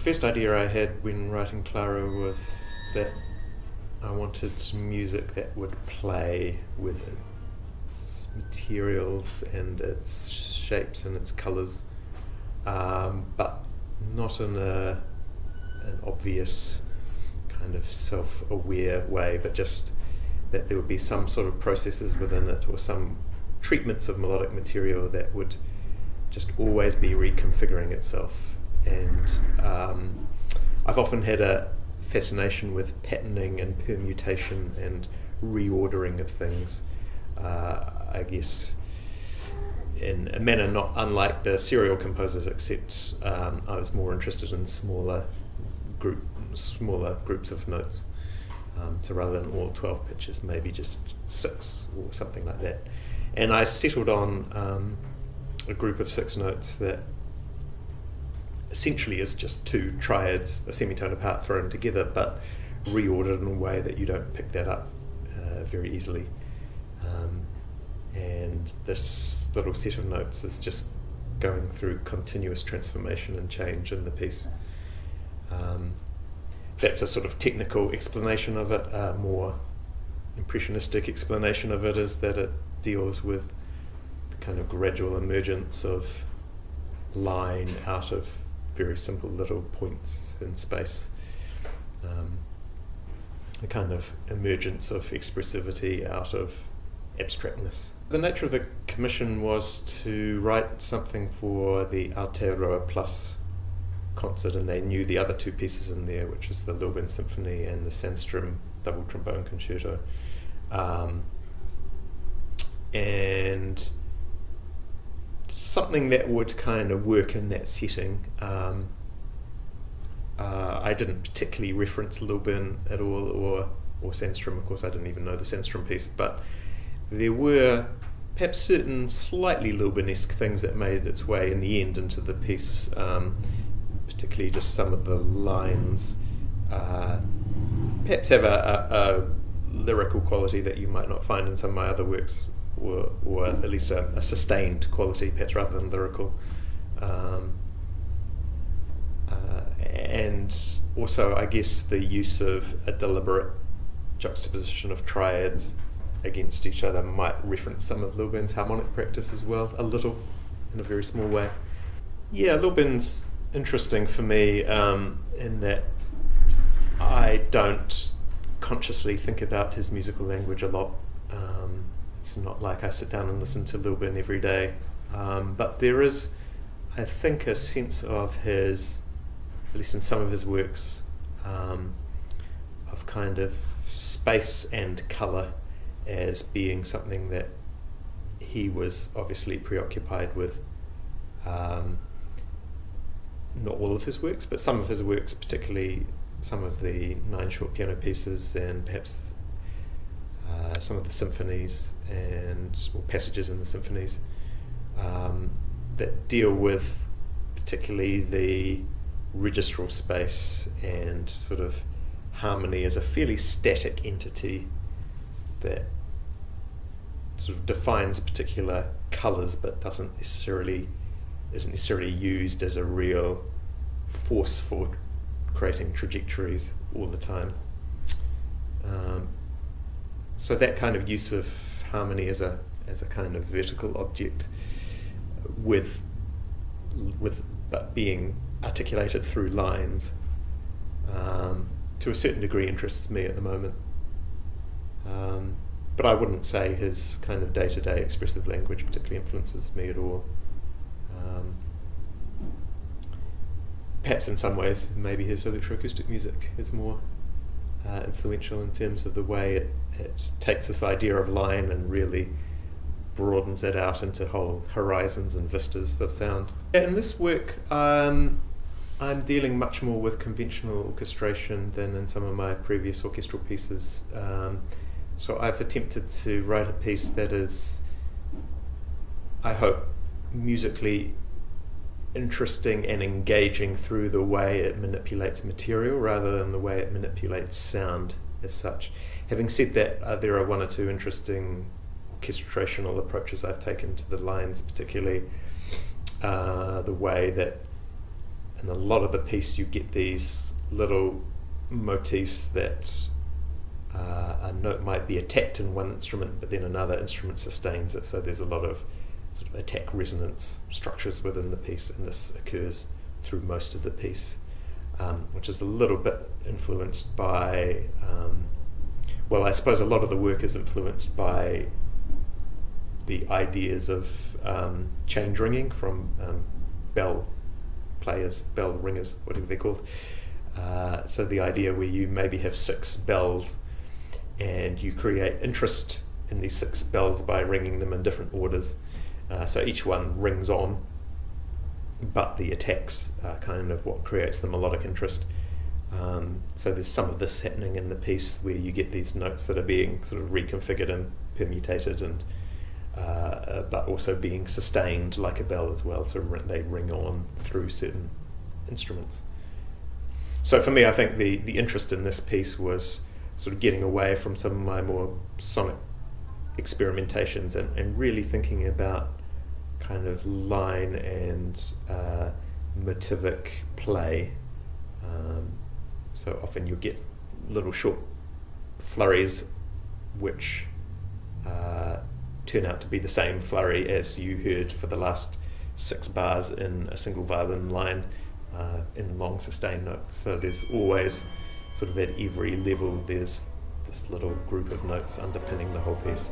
first idea I had when writing Claro was that I wanted music that would play with its materials and its shapes and its colours, but not in an obvious kind of self-aware way, but just that there would be some sort of processes within it or some treatments of melodic material that would just always be reconfiguring itself. And I've often had a fascination with patterning and permutation and reordering of things, I guess in a manner not unlike the serial composers, except I was more interested in smaller groups of notes. So rather than all 12 pitches, maybe just 6 or something like that. And I settled on a group of 6 notes that essentially is just 2 triads, a semitone apart, thrown together, but reordered in a way that you don't pick that up very easily. And this little set of notes is just going through continuous transformation and change in the piece. That's a sort of technical explanation of it. A more impressionistic explanation of it is that it deals with the kind of gradual emergence of line out of very simple little points in space. A kind of emergence of expressivity out of abstractness. The nature of the commission was to write something for the Aotearoa Plus concert, and they knew the other 2 pieces in there, which is the Lilburn Symphony and the Sandstrom double trombone concerto, and something that would kind of work in that setting. I didn't particularly reference Lilburn at all, or Sandstrom. Of course, I didn't even know the Sandstrom piece, but there were perhaps certain slightly Lilburnesque things that made its way in the end into the piece. Particularly just some of the lines perhaps have a lyrical quality that you might not find in some of my other works, or at least a sustained quality, perhaps, rather than lyrical. And also, I guess, the use of a deliberate juxtaposition of triads against each other might reference some of Lilburn's harmonic practice as well, a little, in a very small way. Yeah, Lilburn's interesting for me in that I don't consciously think about his musical language a lot. It's not like I sit down and listen to Lilburn every day, but there is, I think, a sense of his, at least in some of his works, of kind of space and colour as being something that he was obviously preoccupied with. Not all of his works, but some of his works, particularly some of the 9 short piano pieces and perhaps some of the symphonies or passages in the symphonies that deal with particularly the registral space and sort of harmony as a fairly static entity that sort of defines particular colours but isn't necessarily used as a real force for creating trajectories all the time. So that kind of use of harmony as a kind of vertical object, but being articulated through lines, to a certain degree interests me at the moment. But I wouldn't say his kind of day-to-day expressive language particularly influences me at all. Perhaps in some ways maybe his electroacoustic music is more influential in terms of the way it takes this idea of line and really broadens it out into whole horizons and vistas of sound. In this work I'm dealing much more with conventional orchestration than in some of my previous orchestral pieces. So I've attempted to write a piece that is, I hope, musically interesting and engaging through the way it manipulates material rather than the way it manipulates sound as such. Having said that, there are 1 or 2 interesting orchestrational approaches I've taken to the lines, particularly the way that in a lot of the piece you get these little motifs that a note might be attacked in one instrument, but then another instrument sustains it. So there's a lot of sort of attack resonance structures within the piece, and this occurs through most of the piece, which is a little bit influenced by, well, I suppose a lot of the work is influenced by the ideas of change ringing from bell players, bell ringers, whatever they're called. So the idea where you maybe have 6 bells and you create interest in these 6 bells by ringing them in different orders. So each one rings on, but the attacks are kind of what creates the melodic interest. So there's some of this happening in the piece where you get these notes that are being sort of reconfigured and permutated, and but also being sustained like a bell as well, so they ring on through certain instruments. So for me, I think the interest in this piece was sort of getting away from some of my more sonic experimentations and really thinking about kind of line and motivic play. So often you'll get little short flurries which turn out to be the same flurry as you heard for the last 6 bars in a single violin line in long sustained notes. So there's always sort of at every level there's this little group of notes underpinning the whole piece.